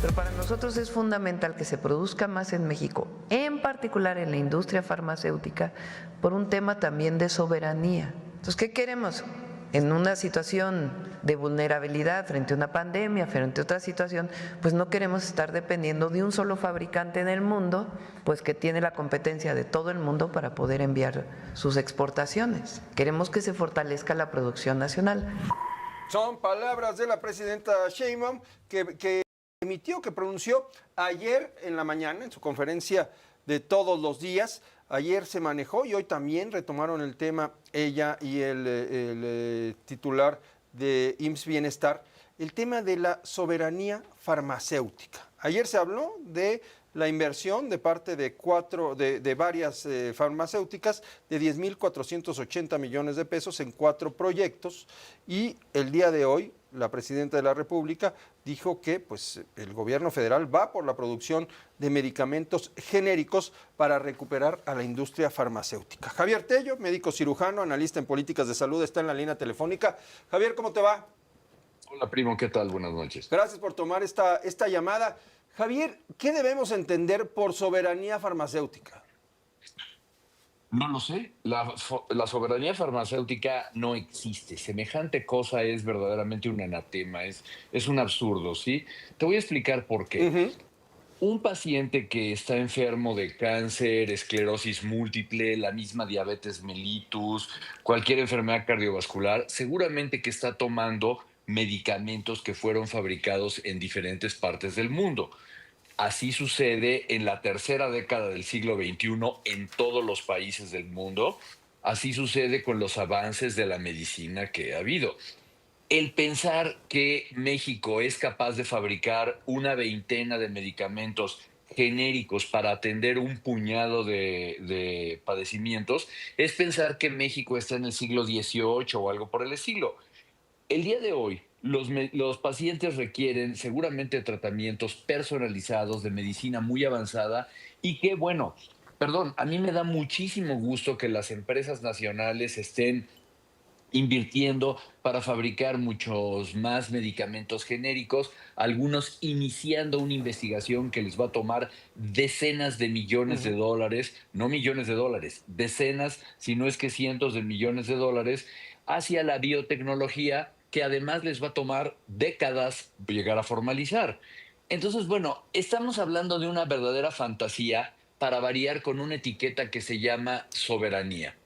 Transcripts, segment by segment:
Pero para nosotros es fundamental que se produzca más en México, en particular en la industria farmacéutica, por un tema también de soberanía. Entonces, ¿qué queremos? En una situación de vulnerabilidad frente a una pandemia, frente a otra situación, pues no queremos estar dependiendo de un solo fabricante en el mundo, pues que tiene la competencia de todo el mundo para poder enviar sus exportaciones. Queremos que se fortalezca la producción nacional. Son palabras de la presidenta Sheinbaum que pronunció ayer en la mañana en su conferencia de todos los días. Ayer se manejó y hoy también retomaron el tema ella y el titular de IMSS Bienestar, el tema de la soberanía farmacéutica. Ayer se habló de la inversión de parte de varias farmacéuticas de 10.480 millones de pesos en 4 proyectos, y el día de hoy la presidenta de la República dijo que pues, el gobierno federal va por la producción de medicamentos genéricos para recuperar a la industria farmacéutica. Javier Tello, médico cirujano, analista en políticas de salud, está en la línea telefónica. Javier, ¿cómo te va? Hola, primo, ¿qué tal? Buenas noches. Gracias por tomar esta llamada. Javier, ¿qué debemos entender por soberanía farmacéutica? No lo sé. La soberanía farmacéutica no existe. Semejante cosa es verdaderamente un anatema, es un absurdo, ¿sí? Te voy a explicar por qué. Un paciente que está enfermo de cáncer, esclerosis múltiple, la misma diabetes mellitus, cualquier enfermedad cardiovascular, seguramente que está tomando medicamentos que fueron fabricados en diferentes partes del mundo. Así sucede en la tercera década del siglo XXI en todos los países del mundo. Así sucede con los avances de la medicina que ha habido. El pensar que México es capaz de fabricar una veintena de medicamentos genéricos para atender un puñado de padecimientos es pensar que México está en el siglo XVIII o algo por el estilo. El día de hoy, los pacientes requieren seguramente tratamientos personalizados de medicina muy avanzada y que, bueno, perdón, a mí me da muchísimo gusto que las empresas nacionales estén invirtiendo para fabricar muchos más medicamentos genéricos, algunos iniciando una investigación que les va a tomar decenas de millones de dólares, no millones de dólares, decenas, si no es que cientos de millones de dólares, hacia la biotecnología, que además les va a tomar décadas llegar a formalizar. Entonces, bueno, estamos hablando de una verdadera fantasía para variar con una etiqueta que se llama soberanía.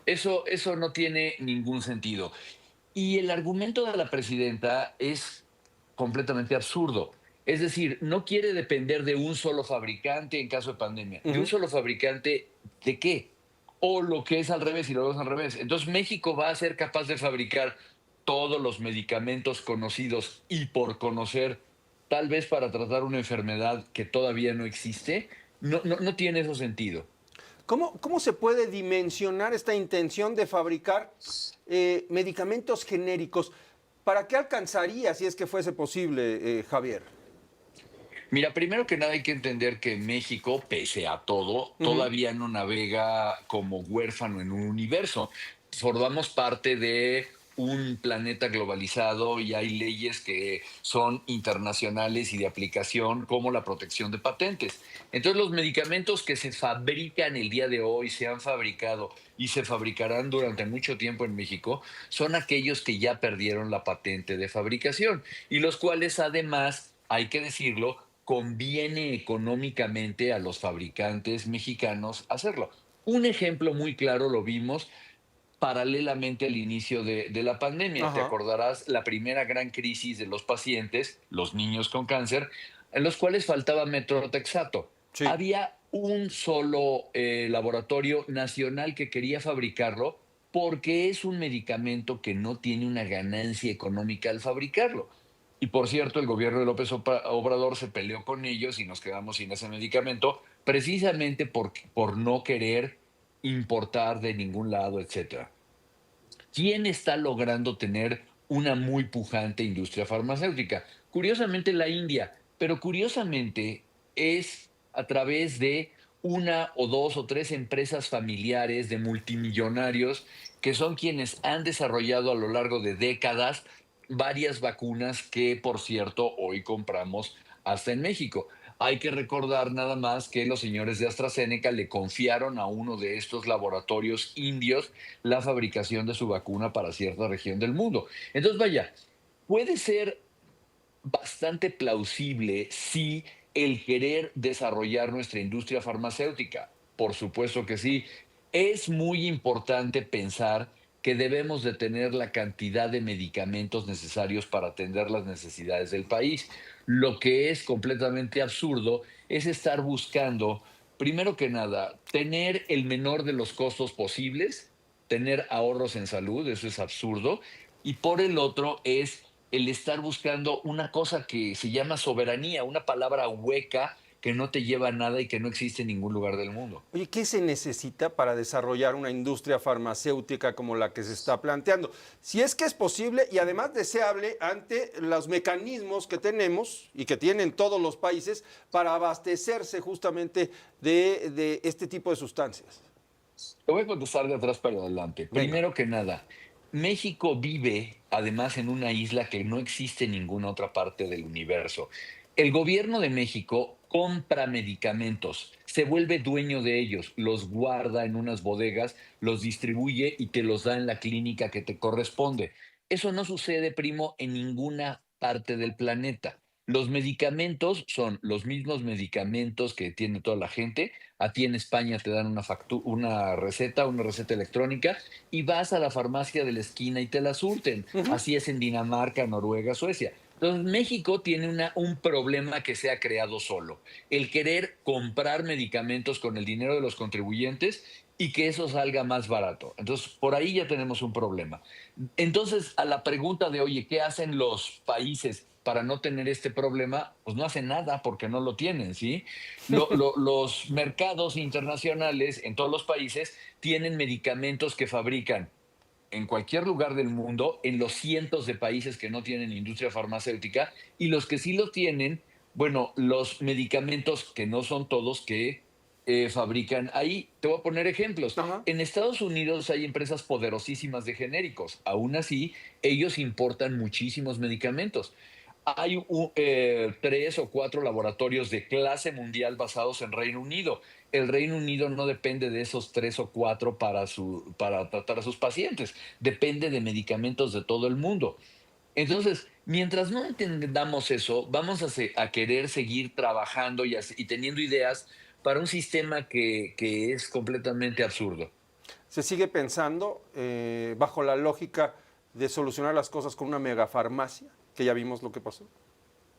Eso no tiene ningún sentido. Y el argumento de la presidenta es completamente absurdo. Es decir, no quiere depender de un solo fabricante en caso de pandemia. ¿De un solo fabricante de qué? O lo que es al revés y lo es al revés. Entonces, México va a ser capaz de fabricar todos los medicamentos conocidos y por conocer, tal vez para tratar una enfermedad que todavía no existe. No tiene eso sentido. ¿Cómo se puede dimensionar esta intención de fabricar medicamentos genéricos? ¿Para qué alcanzaría si es que fuese posible, Javier? Mira, primero que nada hay que entender que México, pese a todo, todavía no navega como huérfano en un universo. Formamos parte de un planeta globalizado y hay leyes que son internacionales y de aplicación, como la protección de patentes. Entonces, los medicamentos que se fabrican el día de hoy, se han fabricado y se fabricarán durante mucho tiempo en México, son aquellos que ya perdieron la patente de fabricación y los cuales además, hay que decirlo, conviene económicamente a los fabricantes mexicanos hacerlo. Un ejemplo muy claro lo vimos paralelamente al inicio de la pandemia. Te Ajá. acordarás la primera gran crisis de los pacientes, los niños con cáncer, en los cuales faltaba metrotexato. Sí. Había un solo laboratorio nacional que quería fabricarlo porque es un medicamento que no tiene una ganancia económica al fabricarlo. Y por cierto, el gobierno de López Obrador se peleó con ellos y nos quedamos sin ese medicamento, precisamente por no querer importar de ningún lado, etcétera. ¿Quién está logrando tener una muy pujante industria farmacéutica? Curiosamente la India, pero curiosamente es a través de una o dos o tres empresas familiares de multimillonarios que son quienes han desarrollado a lo largo de décadas varias vacunas que, por cierto, hoy compramos hasta en México. Hay que recordar nada más que los señores de AstraZeneca le confiaron a uno de estos laboratorios indios la fabricación de su vacuna para cierta región del mundo. Entonces, vaya, puede ser bastante plausible si el querer desarrollar nuestra industria farmacéutica. Por supuesto que sí. Es muy importante pensar que debemos de tener la cantidad de medicamentos necesarios para atender las necesidades del país. Lo que es completamente absurdo es estar buscando, primero que nada, tener el menor de los costos posibles, tener ahorros en salud, eso es absurdo, y por el otro es el estar buscando una cosa que se llama soberanía, una palabra hueca que no te lleva a nada y que no existe en ningún lugar del mundo. Oye, ¿qué se necesita para desarrollar una industria farmacéutica como la que se está planteando? Si es que es posible y además deseable ante los mecanismos que tenemos y que tienen todos los países para abastecerse justamente de este tipo de sustancias. Te voy a contestar de atrás para adelante. Venga. Primero que nada, México vive además en una isla que no existe en ninguna otra parte del universo. El gobierno de México compra medicamentos, se vuelve dueño de ellos, los guarda en unas bodegas, los distribuye y te los da en la clínica que te corresponde. Eso no sucede, primo, en ninguna parte del planeta. Los medicamentos son los mismos medicamentos que tiene toda la gente. A ti en España te dan una receta electrónica, y vas a la farmacia de la esquina y te la surten. Así es en Dinamarca, Noruega, Suecia. Entonces, México tiene un problema que se ha creado solo: el querer comprar medicamentos con el dinero de los contribuyentes y que eso salga más barato. Entonces, por ahí ya tenemos un problema. Entonces, a la pregunta de, oye, ¿qué hacen los países para no tener este problema? Pues no hacen nada porque no lo tienen, ¿sí? Los mercados internacionales en todos los países tienen medicamentos que fabrican en cualquier lugar del mundo, en los cientos de países que no tienen industria farmacéutica, y los que sí lo tienen, bueno, los medicamentos que no son todos que fabrican ahí. Te voy a poner ejemplos. Ajá. En Estados Unidos hay empresas poderosísimas de genéricos. Aún así, ellos importan muchísimos medicamentos. Hay 3 o 4 laboratorios de clase mundial basados en Reino Unido. El Reino Unido no depende de esos 3 o 4 para tratar a sus pacientes. Depende de medicamentos de todo el mundo. Entonces, mientras no entendamos eso, vamos a querer seguir trabajando y teniendo ideas para un sistema que es completamente absurdo. Se sigue pensando bajo la lógica de solucionar las cosas con una megafarmacia, que ya vimos lo que pasó.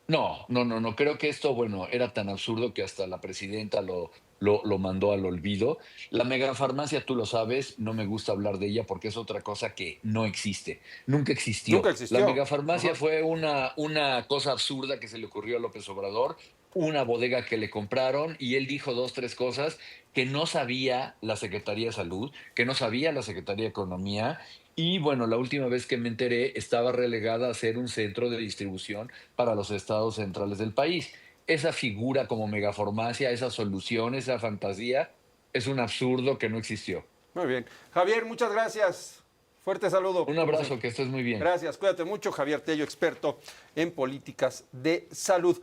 No, no, no, no. Creo que esto, bueno, era tan absurdo que hasta la presidenta lo mandó al olvido. La megafarmacia, tú lo sabes, no me gusta hablar de ella porque es otra cosa que no existe. Nunca existió. Nunca existió. La megafarmacia Ajá. fue una cosa absurda que se le ocurrió a López Obrador, una bodega que le compraron, y él dijo 2, 3 cosas que no sabía la Secretaría de Salud, que no sabía la Secretaría de Economía. Y bueno, la última vez que me enteré, estaba relegada a ser un centro de distribución para los estados centrales del país. Esa figura como megafarmacia, esa solución, esa fantasía, es un absurdo que no existió. Muy bien. Javier, muchas gracias. Fuerte saludo. Un abrazo, que estés muy bien. Gracias, cuídate mucho. Javier Tello, experto en políticas de salud.